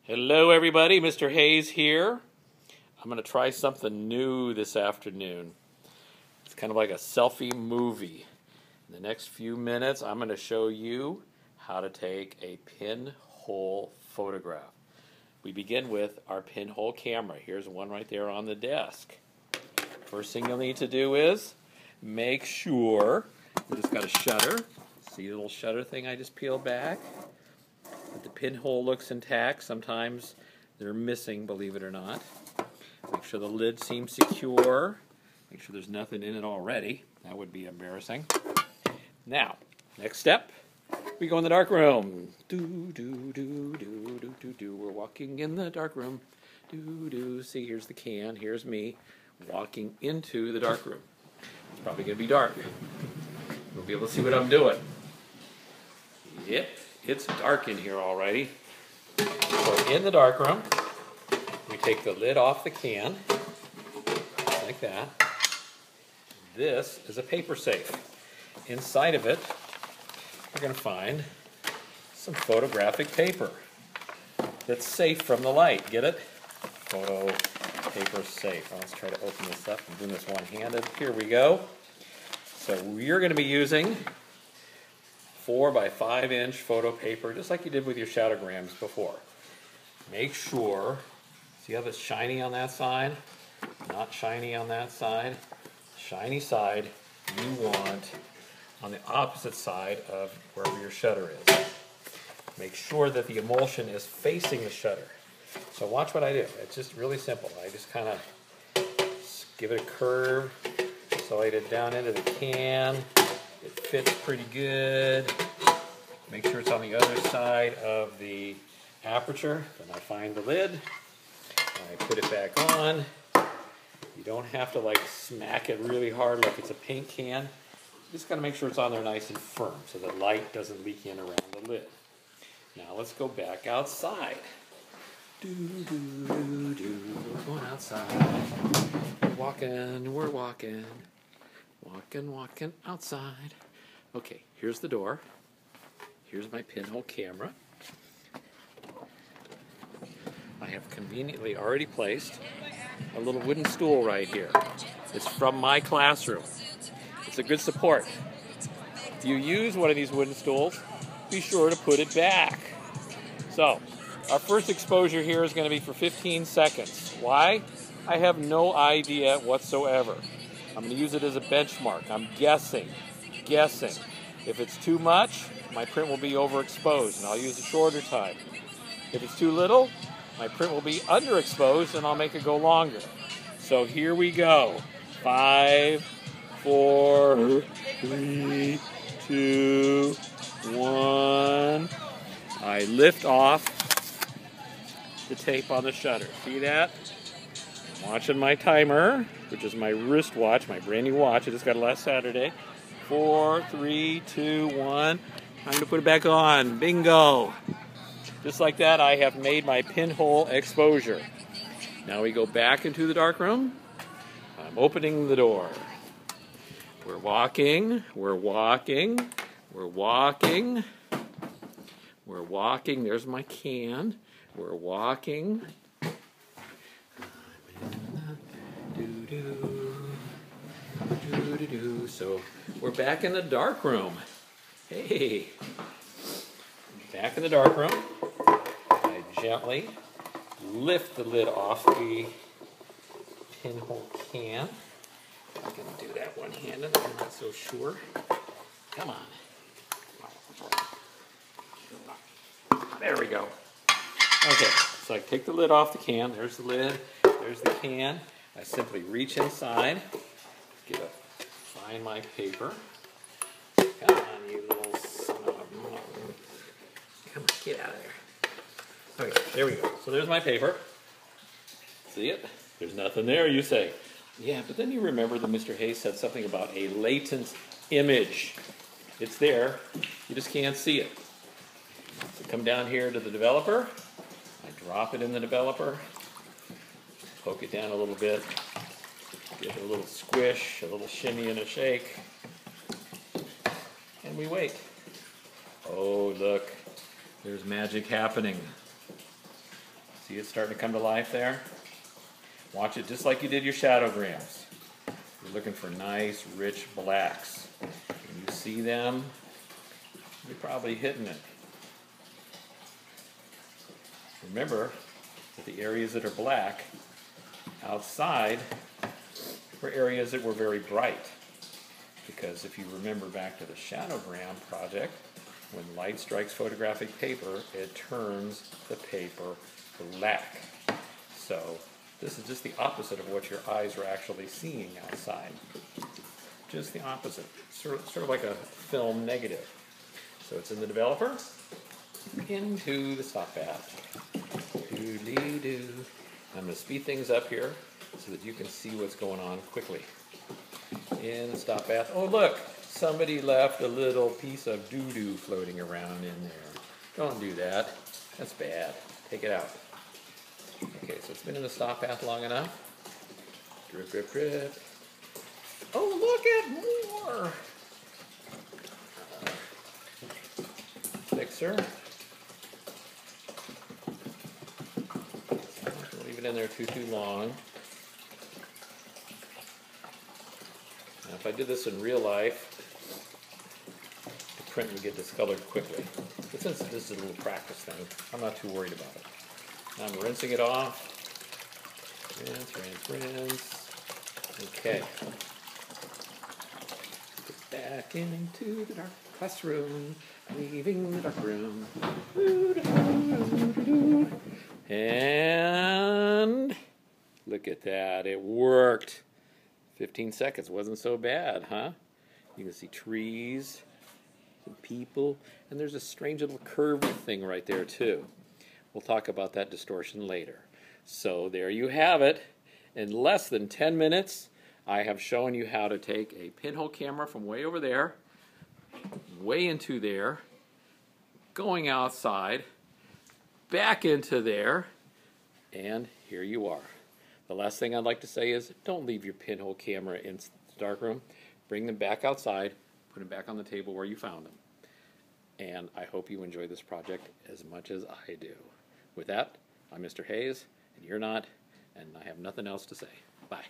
Hello everybody, Mr. Hayes here. I'm going to try something new this afternoon. It's kind of like a selfie movie. In the next few minutes, I'm going to show you how to take a pinhole photograph. We begin with our pinhole camera. Here's one right there on the desk. First thing you'll need to do is make sure that it's got a shutter. See the little shutter thing I just peeled back? That the pinhole looks intact. Sometimes they're missing, believe it or not. Make sure the lid seems secure. Make sure there's nothing in it already. That would be embarrassing. Now, next step, we go in the dark room. We're walking in the dark room. See, here's the can. Here's me walking into the dark room. It's probably going to be dark. We'll be able to see what I'm doing. Yep. It's dark in here already. So in the dark room, we take the lid off the can, like that. This is a paper safe. Inside of it, we're going to find some photographic paper that's safe from the light. Get it? Photo paper safe. Let's try to open this up. I'm doing this one-handed. Here we go. So we're going to be using 4 by 5 inch photo paper, just like you did with your shadowgrams before. Make sure, see how it's shiny on that side? Not shiny on that side. Shiny side you want on the opposite side of wherever your shutter is. Make sure that the emulsion is facing the shutter. So watch what I do. It's just really simple. I just kind of give it a curve, slide it down into the can. It fits pretty good. Make sure it's on the other side of the aperture. Then I find the lid. I put it back on. You don't have to like smack it really hard like it's a paint can. You just got to make sure it's on there nice and firm so the light doesn't leak in around the lid. Now let's go back outside. We're going outside. We're walking. Walking outside. Okay, here's the door. Here's my pinhole camera. I have conveniently already placed a little wooden stool right here. It's from my classroom. It's a good support. If you use one of these wooden stools, be sure to put it back. So, our first exposure here is going to be for 15 seconds. Why? I have no idea whatsoever. I'm going to use it as a benchmark. I'm guessing. If it's too much, my print will be overexposed, and I'll use a shorter time. If it's too little, my print will be underexposed, and I'll make it go longer. So here we go. 5, 4, 3, 2, 1. I lift off the tape on the shutter. See that? Watching my timer, which is my wristwatch, my brand new watch. I just got it last Saturday. 4, 3, 2, 1. Time to put it back on. Bingo! Just like that, I have made my pinhole exposure. Now we go back into the dark room. I'm opening the door. We're walking. There's my can. We're walking. So we're back in the dark room. Hey, back in the dark room. I gently lift the lid off the pinhole can. I'm going to do that one-handed. I'm not so sure. Come on. There we go. Okay, so I take the lid off the can. There's the lid. There's the can. I simply reach inside, find my paper. Come on, you little son of a... Come on, get out of there. Okay, there we go. So there's my paper. See it? There's nothing there, you say. Yeah, but then you remember that Mr. Hayes said something about a latent image. It's there. You just can't see it. So come down here to the developer. I drop it in the developer. Poke it down a little bit, give it a little squish, a little shimmy and a shake, and we wait. Oh, look, there's magic happening. See it starting to come to life there? Watch it just like you did your shadowgrams. You're looking for nice, rich blacks. When you see them, you're probably hitting it. Remember that the areas that are black outside were areas that were very bright. Because if you remember back to the shadowgram project, when light strikes photographic paper, it turns the paper black. So this is just the opposite of what your eyes are actually seeing outside. Just the opposite. Sort of like a film negative. So it's in the developer, into the stop bath. Doo-dee-doo. I'm going to speed things up here so that you can see what's going on quickly. In the stop bath. Oh look, somebody left a little piece of doo-doo floating around in there. Don't do that. That's bad. Take it out. Okay, so it's been in the stop bath long enough. Drip, drip, drip. Oh, look at more! Fixer. Don't leave it in there too long. Now, if I did this in real life, the print would get discolored quickly. But since this is a little practice thing, I'm not too worried about it. Now I'm rinsing it off. Rinse, rinse, rinse. Okay. Get back into the dark classroom. Leaving the dark room. And look at that. It worked. 15 seconds wasn't so bad, huh? You can see trees, some people, and there's a strange little curved thing right there too. We'll talk about that distortion later. So there you have it. In less than 10 minutes, I have shown you how to take a pinhole camera from way over there, way into there, going outside, back into there, and here you are. The last thing I'd like to say is don't leave your pinhole camera in the darkroom. Bring them back outside, put them back on the table where you found them. And I hope you enjoy this project as much as I do. With that, I'm Mr. Hayes, and you're not, and I have nothing else to say. Bye.